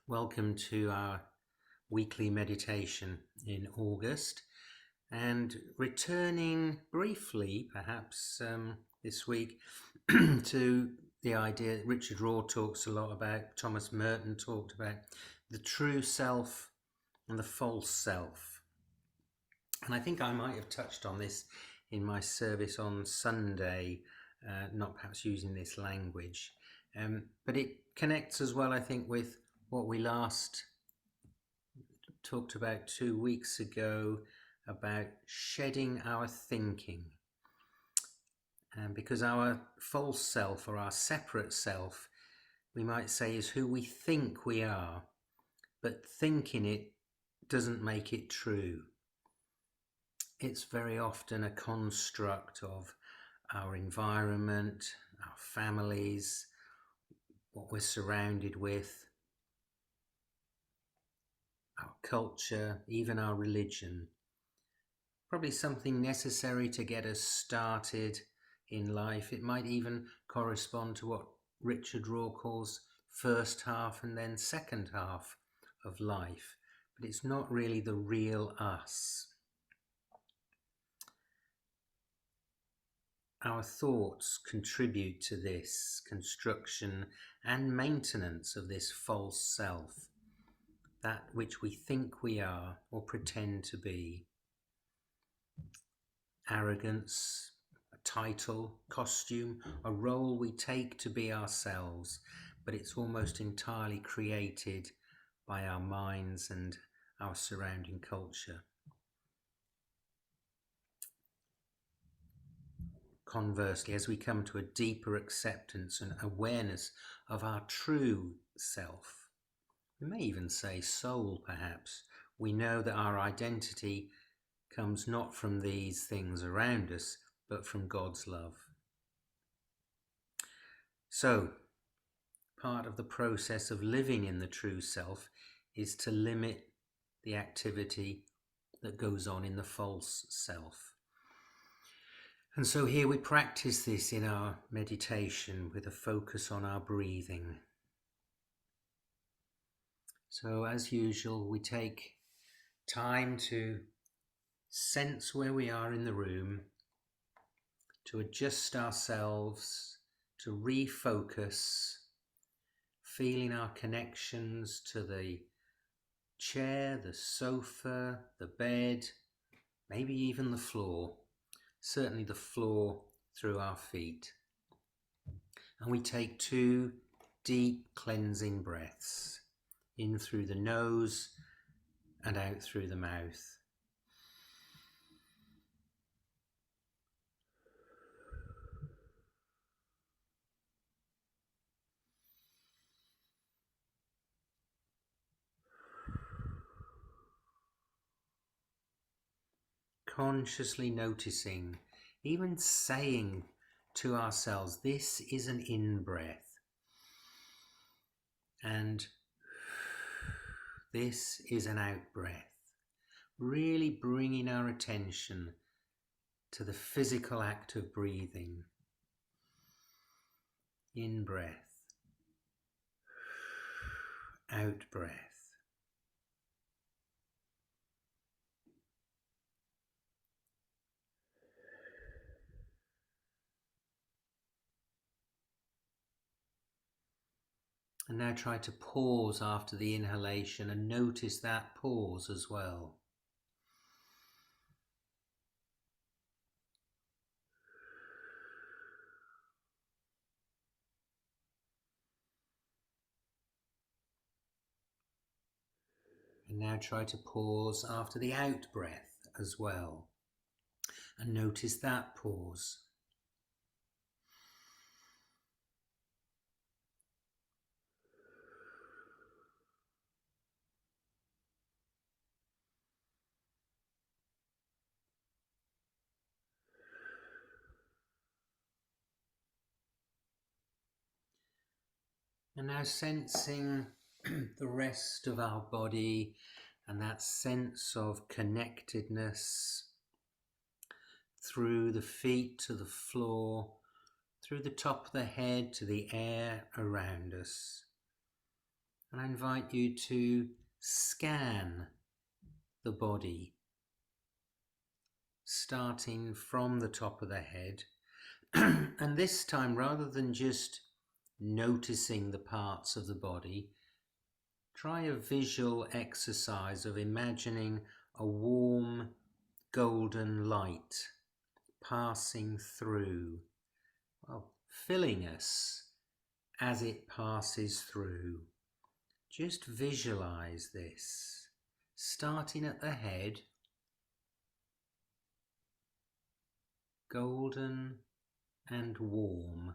Welcome to our weekly meditation in August, and returning briefly, perhaps this week, to the idea that Richard Raw talks a lot about, Thomas Merton talked about, the true self and the false self. And I think I might have touched on this in my service on Sunday, not perhaps using this language, but it connects as well, I think, with what we last talked about 2 weeks ago about shedding our thinking. Because our false self, or our separate self, we might say, is who we think we are, but thinking it doesn't make it true. It's very often a construct of our environment, our families, what we're surrounded with, our culture, even our religion. Probably something necessary to get us started in life. It might even correspond to what Richard Raw calls first half and then second half of life, but it's not really the real us. Our thoughts contribute to this construction and maintenance of this false self, that which we think we are or pretend to be. Arrogance, a title, costume, a role we take to be ourselves, but it's almost entirely created by our minds and our surrounding culture. Conversely, as we come to a deeper acceptance and awareness of our true self, we may even say soul perhaps, we know that our identity comes not from these things around us, but from God's love. So, part of the process of living in the true self is to limit the activity that goes on in the false self. And so here we practice this in our meditation with a focus on our breathing. So as usual, we take time to sense where we are in the room, to adjust ourselves, to refocus, feeling our connections to the chair, the sofa, the bed, maybe even the floor. Certainly the floor through our feet. And we take 2 deep cleansing breaths, in through the nose and out through the mouth. Consciously noticing, even saying to ourselves, this is an in-breath, and this is an out-breath. Really bringing our attention to the physical act of breathing. In-breath, out-breath. And now try to pause after the inhalation and notice that pause as well. And now try to pause after the out breath as well. And notice that pause. And now sensing the rest of our body and that sense of connectedness through the feet to the floor, through the top of the head to the air around us. And I invite you to scan the body, starting from the top of the head. And this time, rather than just noticing the parts of the body, try a visual exercise of imagining a warm golden light passing through, well, filling us as it passes through. Just visualize this, starting at the head, golden and warm,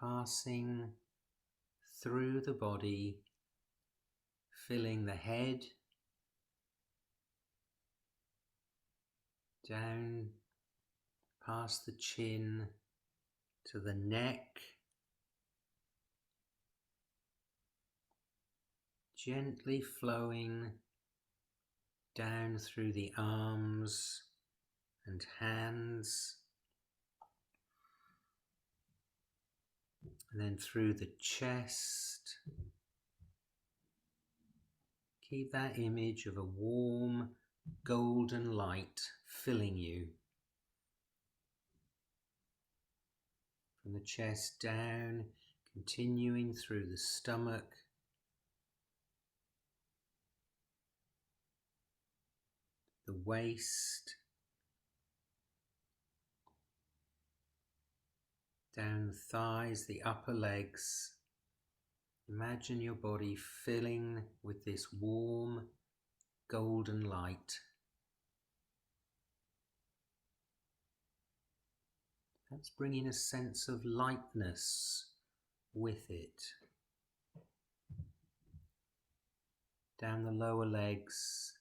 passing through the body, filling the head, down past the chin to the neck, gently flowing down through the arms and hands, and then through the chest. Keep that image of a warm golden light filling you. From the chest down, continuing through the stomach, the waist, down the thighs, the upper legs. Imagine your body filling with this warm golden light. That's bringing a sense of lightness with it. Down the lower legs,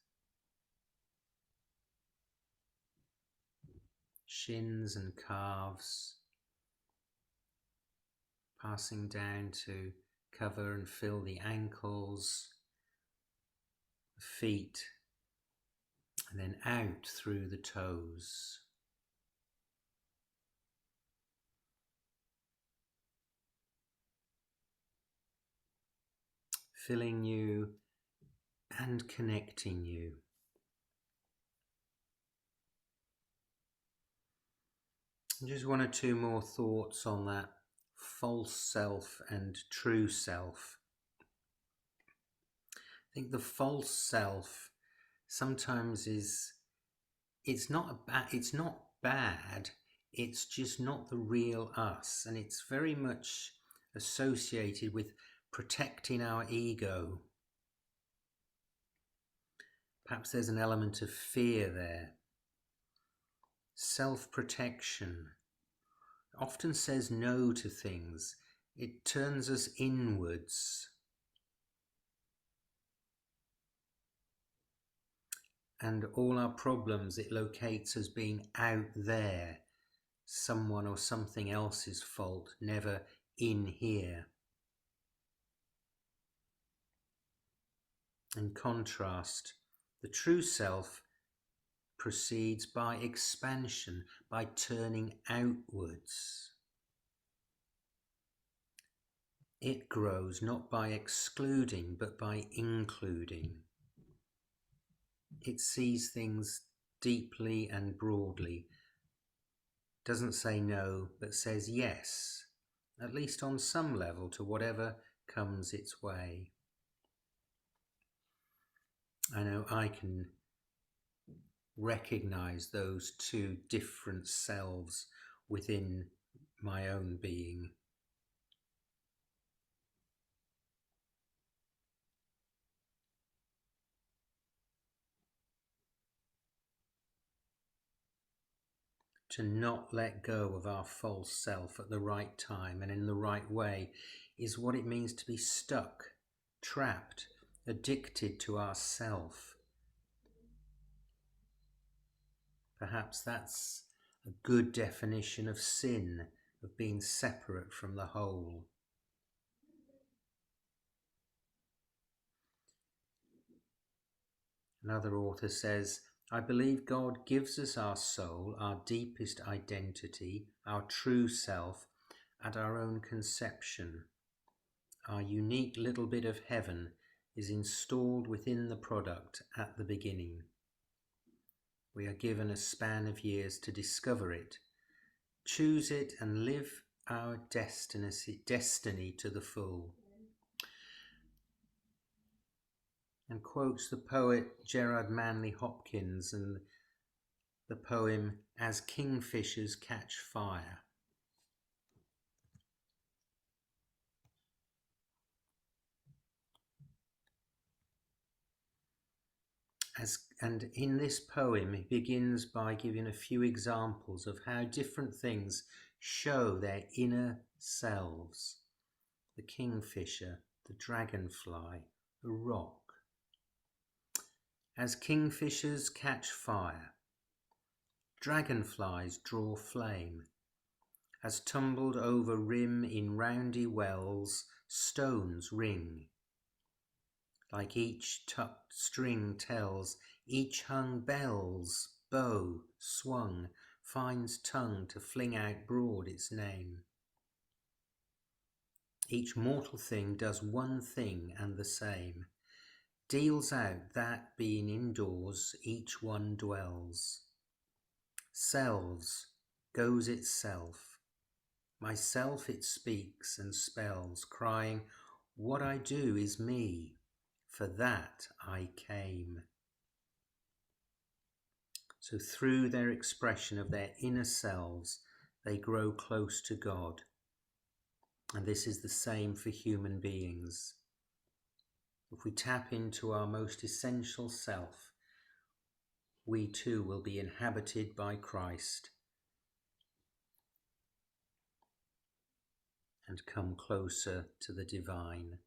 shins and calves, passing down to cover and fill the ankles, the feet, and then out through the toes. Filling you and connecting you. Just one or two more thoughts on that false self and true self. I think the false self sometimes it's not bad, it's just not the real us, and it's very much associated with protecting our ego. Perhaps there's an element of fear there. Self-protection often says no to things. It turns us inwards. And all our problems it locates as being out there, someone or something else's fault, never in here. In contrast, the true self proceeds by expansion, by turning outwards. It grows not by excluding, but by including. It sees things deeply and broadly, doesn't say no, but says yes, at least on some level, to whatever comes its way. I know I can recognize those two different selves within my own being. To not let go of our false self at the right time and in the right way is what it means to be stuck, trapped, addicted to ourself. Perhaps that's a good definition of sin, of being separate from the whole. Another author says, I believe God gives us our soul, our deepest identity, our true self, at our own conception. Our unique little bit of heaven is installed within the product at the beginning. We are given a span of years to discover it, choose it, and live our destiny to the full. And quotes the poet Gerard Manley Hopkins and the poem As Kingfishers Catch Fire. And in this poem, he begins by giving a few examples of how different things show their inner selves. The kingfisher, the dragonfly, a rock. As kingfishers catch fire, dragonflies draw flame. As tumbled over rim in roundy wells, stones ring. Like each tucked string tells, each hung bells, bow swung, finds tongue to fling out broad its name. Each mortal thing does one thing and the same, deals out that being indoors each one dwells. Selves goes itself, myself it speaks and spells, crying, what I do is me, for that I came. So through their expression of their inner selves, they grow close to God. And this is the same for human beings. If we tap into our most essential self, we too will be inhabited by Christ and come closer to the divine.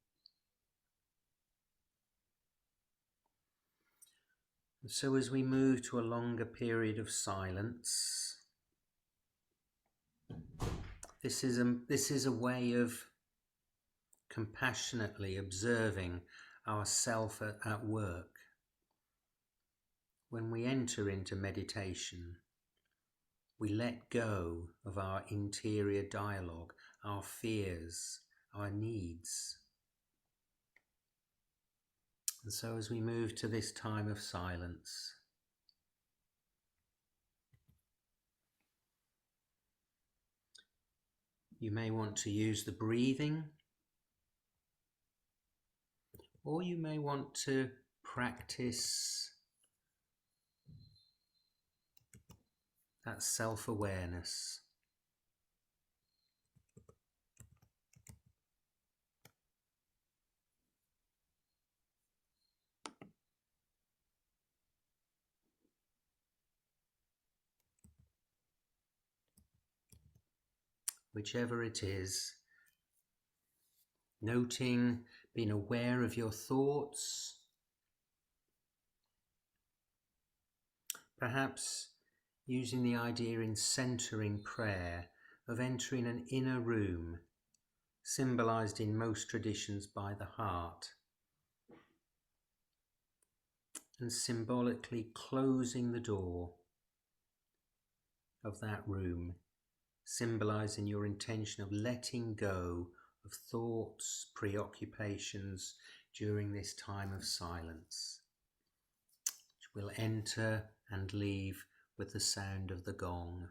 So as we move to a longer period of silence, this is a way of compassionately observing ourself at work. When we enter into meditation, we let go of our interior dialogue, our fears, our needs. And so as we move to this time of silence, you may want to use the breathing, or you may want to practice that self-awareness. Whichever it is, noting, being aware of your thoughts, perhaps using the idea in centering prayer of entering an inner room, symbolized in most traditions by the heart, and symbolically closing the door of that room, symbolizing your intention of letting go of thoughts, preoccupations during this time of silence, which will enter and leave with the sound of the gong.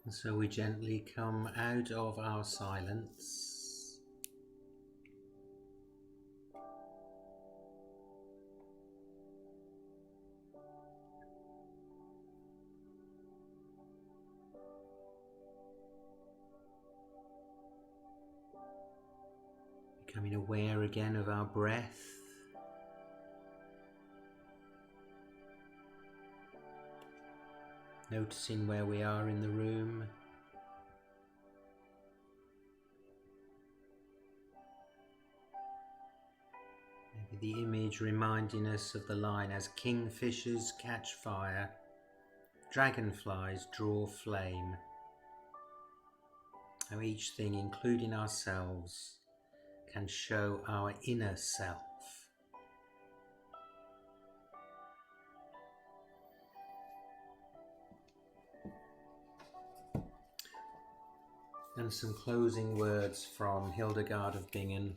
And so we gently come out of our silence, becoming aware again of our breath, noticing where we are in the room. Maybe the image reminding us of the line, as kingfishers catch fire, dragonflies draw flame. How each thing, including ourselves, can show our inner self. And some closing words from Hildegard of Bingen,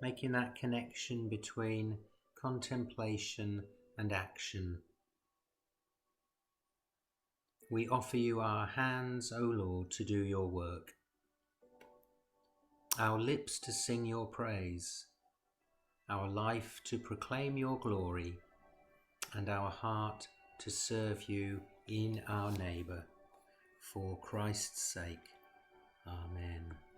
making that connection between contemplation and action. We offer you our hands, O Lord, to do your work, our lips to sing your praise, our life to proclaim your glory, and our heart to serve you in our neighbour. For Christ's sake. Amen.